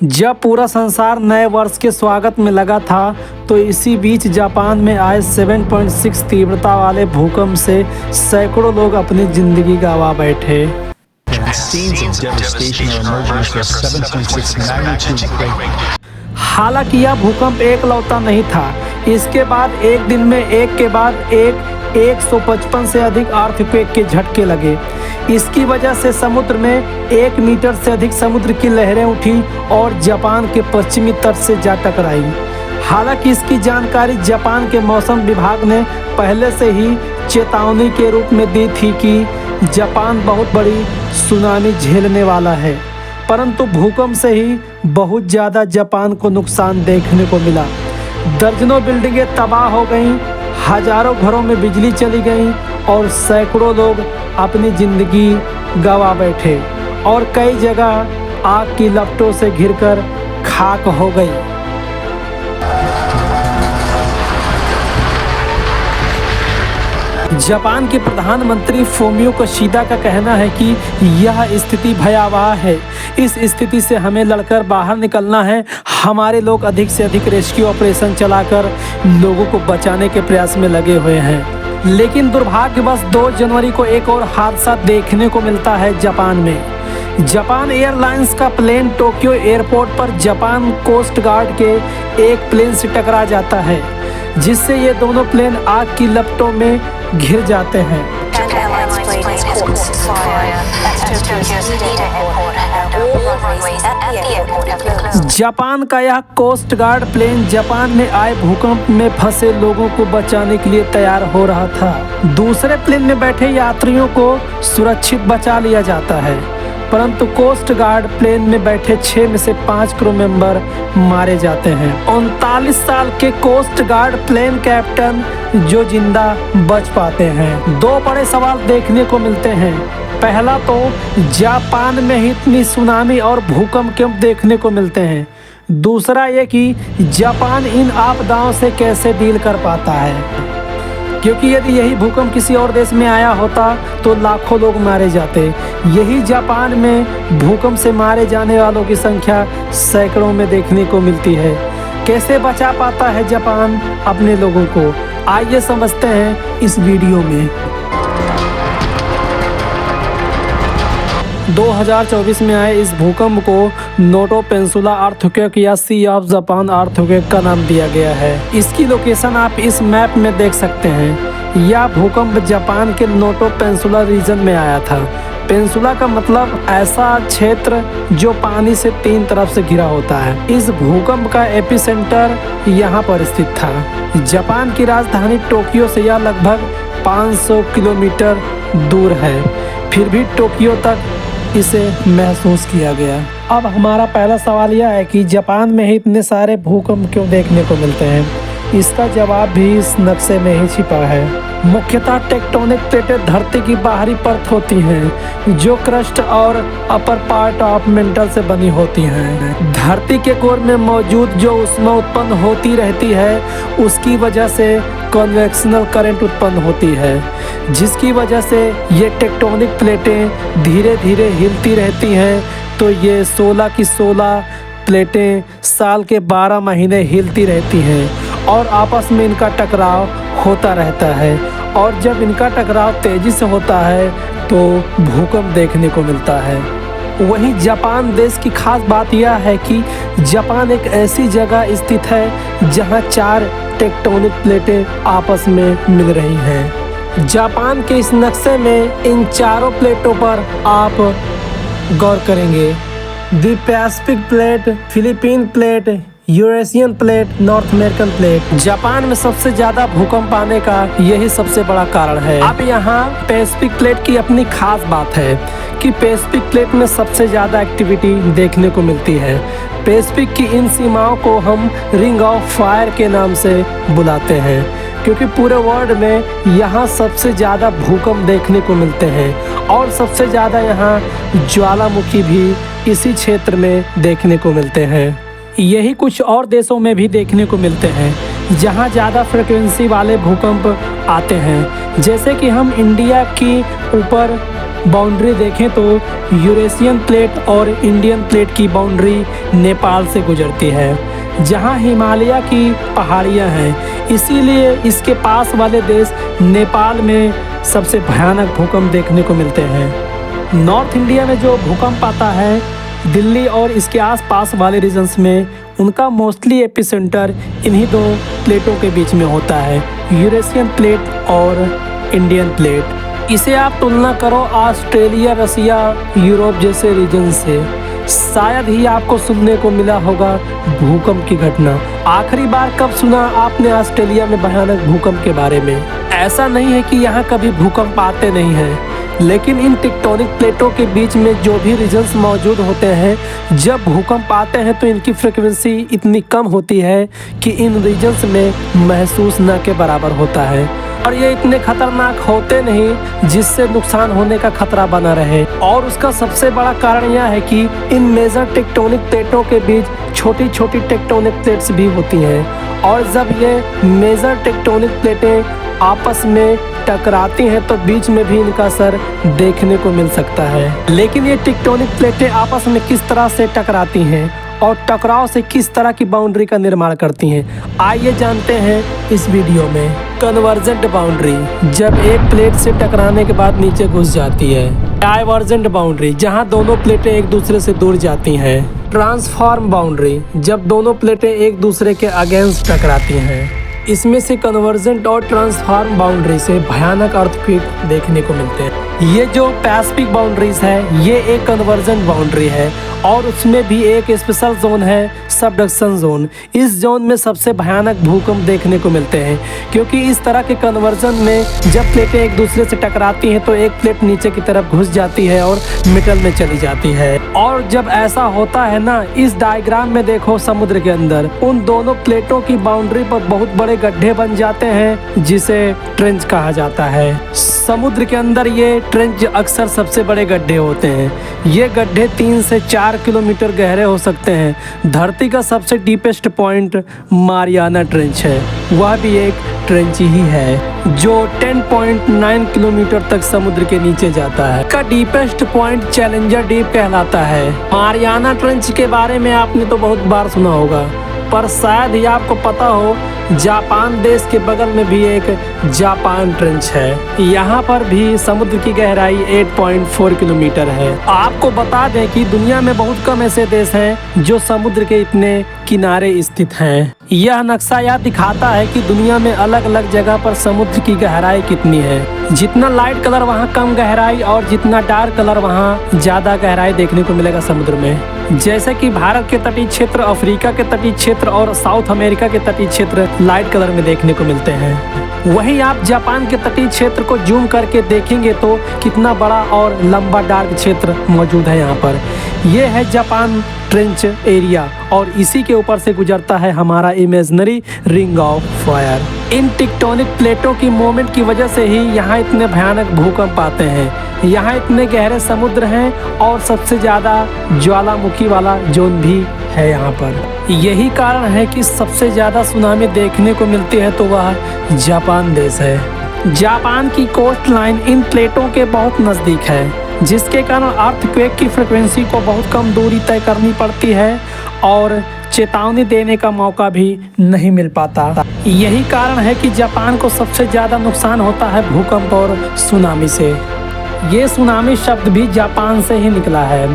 जब पूरा संसार नए वर्ष के स्वागत में लगा था तो इसी बीच जापान में आए 7.6 तीव्रता वाले भूकंप से सैकड़ों लोग अपनी जिंदगी गंवा बैठे। हालांकि यह भूकंप एकलौता नहीं था। इसके बाद एक दिन में एक के बाद एक 155 से अधिक अर्थक्वेक के झटके लगे। इसकी वजह से समुद्र में 1 मीटर से अधिक समुद्र की लहरें उठी और जापान के पश्चिमी तट से जा टकराई। हालांकि इसकी जानकारी जापान के मौसम विभाग ने पहले से ही चेतावनी के रूप में दी थी कि जापान बहुत बड़ी सुनामी झेलने वाला है, परंतु भूकंप से ही बहुत ज़्यादा जापान को नुकसान देखने को मिला। दर्जनों बिल्डिंगें तबाह हो गईं, हजारों घरों में बिजली चली गई और सैकड़ों लोग अपनी ज़िंदगी गंवा बैठे और कई जगह आग की लपटों से घिरकर खाक हो गई। जापान के प्रधानमंत्री फोमियो किशिदा का कहना है कि यह स्थिति भयावह है। इस स्थिति से हमें लड़कर बाहर निकलना है। हमारे लोग अधिक से अधिक रेस्क्यू ऑपरेशन चलाकर लोगों को बचाने के प्रयास में लगे हुए हैं। लेकिन दुर्भाग्यवश 2 जनवरी को एक और हादसा देखने को मिलता है जापान में। जापान एयरलाइंस का प्लेन टोक्यो एयरपोर्ट पर जापान कोस्ट गार्ड के एक प्लेन से टकरा जाता है, जिससे ये दोनों प्लेन आग की लपटों में घिर जाते हैं। जापान का यह कोस्ट गार्ड प्लेन जापान में आए भूकंप में फंसे लोगों को बचाने के लिए तैयार हो रहा था। दूसरे प्लेन में बैठे यात्रियों को सुरक्षित बचा लिया जाता है, परंतु कोस्ट गार्ड प्लेन में बैठे 6 में से 5 क्रू मेंबर मारे जाते हैं। 39 साल के कोस्ट गार्ड प्लेन कैप्टन जो जिंदा बच पाते हैं। 2 बड़े सवाल देखने को मिलते हैं। पहला तो जापान में ही इतनी सुनामी और भूकंप क्यों देखने को मिलते हैं। दूसरा ये कि जापान इन आपदाओं से कैसे डील कर पाता है, क्योंकि यदि यही भूकंप किसी और देश में आया होता तो लाखों लोग मारे जाते। यही जापान में भूकंप से मारे जाने वालों की संख्या सैकड़ों में देखने को मिलती है। कैसे बचा पाता है जापान अपने लोगों को, आइए समझते हैं इस वीडियो में। 2024 में आए इस भूकंप को नोटो पेनिनसुला अर्थक्वेक या सी ऑफ जापान अर्थक्वेक का नाम दिया गया है। इसकी लोकेशन आप इस मैप में देख सकते हैं। यह भूकंप जापान के नोटो पेनिनसुला रीजन में आया था। पेनिनसुला का मतलब ऐसा क्षेत्र जो पानी से 3 तरफ से घिरा होता है। इस भूकंप का एपिसेंटर यहाँ पर स्थित था। जापान की राजधानी टोक्यो से यह लगभग 500 किलोमीटर दूर है, फिर भी टोक्यो तक इसे महसूस किया गया। अब हमारा पहला सवाल यह है कि जापान में ही इतने सारे भूकंप क्यों देखने को मिलते हैं। इसका जवाब भी इस नक्शे में ही छिपा है। मुख्यतः टेक्टोनिक प्लेटें धरती की बाहरी परत होती हैं, जो क्रस्ट और अपर पार्ट ऑफ मेंटल से बनी होती हैं। धरती के कोर में मौजूद जो ऊष्मा उत्पन्न होती रहती है, उसकी वजह से कन्वेक्शनल करंट उत्पन्न होती है, जिसकी वजह से ये टेक्टोनिक प्लेटें धीरे धीरे हिलती रहती हैं। तो ये 16 की 16 प्लेटें साल के 12 महीने हिलती रहती हैं और आपस में इनका टकराव होता रहता है। और जब इनका टकराव तेज़ी से होता है तो भूकंप देखने को मिलता है। वहीं जापान देश की खास बात यह है कि जापान एक ऐसी जगह स्थित है जहां 4 टेक्टोनिक प्लेटें आपस में मिल रही हैं। जापान के इस नक्शे में इन चारों प्लेटों पर आप गौर करेंगे। The Pacific plate, Philippine plate, Eurasian plate, north American plate. Japan में सबसे ज़्यादा भूकंप आने का यही सबसे बड़ा कारण है। अब यहाँ पैसिफिक प्लेट की अपनी खास बात है कि पैसिफिक प्लेट में सबसे ज़्यादा एक्टिविटी देखने को मिलती है। पैसिफिक की इन सीमाओं को हम रिंग ऑफ फायर के नाम से बुलाते हैं, क्योंकि पूरे वर्ल्ड में यहाँ सबसे ज़्यादा भूकंप देखने को मिलते हैं और सबसे ज़्यादा यहाँ ज्वालामुखी भी इसी क्षेत्र में देखने को मिलते हैं। यही कुछ और देशों में भी देखने को मिलते हैं जहाँ ज़्यादा फ्रिक्वेंसी वाले भूकंप आते हैं। जैसे कि हम इंडिया की ऊपर बाउंड्री देखें तो यूरेशियन प्लेट और इंडियन प्लेट की बाउंड्री नेपाल से गुजरती है, जहां हिमालय की पहाड़ियां हैं। इसीलिए इसके पास वाले देश नेपाल में सबसे भयानक भूकंप देखने को मिलते हैं। नॉर्थ इंडिया में जो भूकंप आता है दिल्ली और इसके आसपास वाले रीजन्स में, उनका मोस्टली एपिसेंटर इन्हीं दो प्लेटों के बीच में होता है, यूरेशियन प्लेट और इंडियन प्लेट। इसे आप तुलना करो ऑस्ट्रेलिया, रसिया, यूरोप जैसे रीजन से, शायद ही आपको सुनने को मिला होगा भूकंप की घटना। आखिरी बार कब सुना आपने ऑस्ट्रेलिया में भयानक भूकंप के बारे में? ऐसा नहीं है कि यहाँ कभी भूकंप आते नहीं हैं, लेकिन इन टेक्टोनिक प्लेटों के बीच में जो भी रीजन्स मौजूद होते हैं, जब भूकंप आते हैं तो इनकी फ्रिक्वेंसी इतनी कम होती है कि इन रीजन्स में महसूस न के बराबर होता है, और ये इतने खतरनाक होते नहीं जिससे नुकसान होने का खतरा बना रहे। और उसका सबसे बड़ा कारण यह है कि इन मेजर टेक्टोनिक प्लेटों के बीच छोटी छोटी टेक्टोनिक प्लेट्स भी होती हैं, और जब ये मेजर टेक्टोनिक प्लेटें आपस में टकराती हैं तो बीच में भी इनका असर देखने को मिल सकता है। लेकिन ये टेक्टोनिक प्लेटें आपस में किस तरह से टकराती हैं और टकराव से किस तरह की बाउंड्री का निर्माण करती हैं, आइए जानते हैं इस वीडियो में। कन्वर्जेंट बाउंड्री, जब एक प्लेट से टकराने के बाद नीचे घुस जाती है। डाइवर्जेंट बाउंड्री, जहां दोनों प्लेटें एक दूसरे से दूर जाती हैं। ट्रांसफॉर्म बाउंड्री, जब दोनों प्लेटें एक दूसरे के अगेंस्ट टकराती हैं। इसमें से कन्वर्जेंट और ट्रांसफॉर्म बाउंड्री से भयानक अर्थक्वेक देखने को मिलते हैं। ये जो पैसिफिक बाउंड्रीज है, ये एक कन्वर्जेंट बाउंड्री है, और उसमें भी एक स्पेशल जोन है, सबडक्शन जोन। इस जोन में सबसे भयानक भूकंप देखने को मिलते हैं, क्योंकि इस तरह के कन्वर्जन में जब प्लेटें एक दूसरे से टकराती हैं तो एक प्लेट नीचे की तरफ घुस जाती है और मिडल में चली जाती है। और जब ऐसा होता है ना, इस डायग्राम में देखो समुद्र के अंदर उन दोनों प्लेटों की बाउंड्री पर बहुत बड़े गड्ढे बन जाते हैं, जिसे ट्रेंच कहा जाता है। समुद्र के अंदर ये ट्रेंच अक्सर सबसे बड़े गड्ढे होते हैं। ये गड्ढे 3 से 4 किलोमीटर गहरे हो सकते हैं। धरती का सबसे डीपेस्ट पॉइंट मारियाना ट्रेंच है, वह भी एक ट्रेंच ही है जो 10.9 किलोमीटर तक समुद्र के नीचे जाता है। का डीपेस्ट पॉइंट चैलेंजर डीप कहलाता है। मारियाना ट्रेंच के बारे में आपने तो बहुत बार सुना होगा, पर शायद ही आपको पता हो जापान देश के बगल में भी एक जापान ट्रेंच है। यहाँ पर भी समुद्र की गहराई 8.4 किलोमीटर है। आपको बता दें कि दुनिया में बहुत कम ऐसे देश हैं जो समुद्र के इतने किनारे स्थित हैं। यह नक्शा यह दिखाता है कि दुनिया में अलग अलग जगह पर समुद्र की गहराई कितनी है। जितना लाइट कलर वहाँ कम गहराई, और जितना डार्क कलर वहाँ ज़्यादा गहराई देखने को मिलेगा समुद्र में। जैसे कि भारत के तटीय क्षेत्र, अफ्रीका के तटीय क्षेत्र और साउथ अमेरिका के तटीय क्षेत्र लाइट कलर में देखने को मिलते हैं। वहीं आप जापान के तटीय क्षेत्र को जूम करके देखेंगे तो कितना बड़ा और लंबा डार्क क्षेत्र मौजूद है यहाँ पर। यह है जापान ट्रेंच एरिया, और इसी के ऊपर से गुजरता है हमारा imaginary ring of fire. In tectonic प्लेटों की मूवमेंट की वजह से ही यहाँ इतने भयानक भूकंप आते हैं। यहाँ इतने गहरे समुद्र हैं, और सबसे ज़्यादा ज्वालामुखी वाला जोन भी है यहाँ पर। यही कारण है कि सबसे ज़्यादा सुनामी देखने को मिलती है तो वह जापान देश है। जापान की कोस्ट लाइन इन प्लेटों के बहुत नज़दीक है, जिसके कारण अर्थक्वेक की फ्रिक्वेंसी को बहुत कम दूरी तय करनी पड़ती है और चेतावनी देने का मौका भी नहीं मिल पाता। यही कारण है कि जापान को सबसे ज़्यादा नुकसान होता है भूकंप और सुनामी से। ये सुनामी शब्द भी जापान से ही निकला है,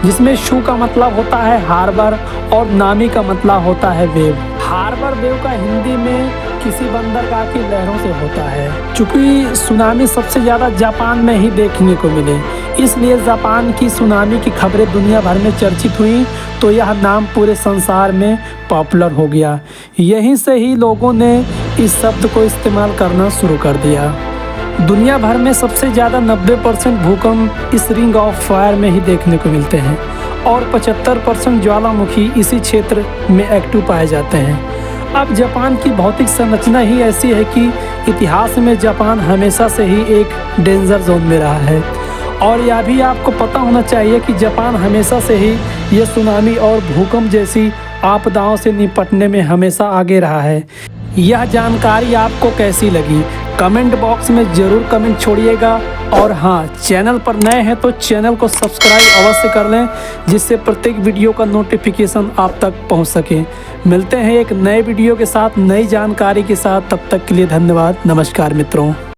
जिसमें शू का मतलब होता है हार्बर और नामी का मतलब होता है वेव। हार्बर वेव का हिंदी में किसी बंदरगाह की लहरों से होता है। चूँकि सुनामी सबसे ज़्यादा जापान में ही देखने को मिले, इसलिए जापान की सुनामी की खबरें दुनिया भर में चर्चित हुई, तो यह नाम पूरे संसार में पॉपुलर हो गया। यहीं से ही लोगों ने इस शब्द को इस्तेमाल करना शुरू कर दिया। दुनिया भर में सबसे ज़्यादा 90% भूकंप इस रिंग ऑफ फायर में ही देखने को मिलते हैं, और 75% ज्वालामुखी इसी क्षेत्र में एक्टिव पाए जाते हैं। अब जापान की भौतिक संरचना ही ऐसी है कि इतिहास में जापान हमेशा से ही एक डेंजर जोन में रहा है। और यह भी आपको पता होना चाहिए कि जापान हमेशा से ही ये सुनामी और भूकंप जैसी आपदाओं से निपटने में हमेशा आगे रहा है। यह जानकारी आपको कैसी लगी, कमेंट बॉक्स में ज़रूर कमेंट छोड़िएगा। और हाँ, चैनल पर नए हैं तो चैनल को सब्सक्राइब अवश्य कर लें, जिससे प्रत्येक वीडियो का नोटिफिकेशन आप तक पहुंच सके। मिलते हैं एक नए वीडियो के साथ, नई जानकारी के साथ। तब तक के लिए धन्यवाद। नमस्कार मित्रों।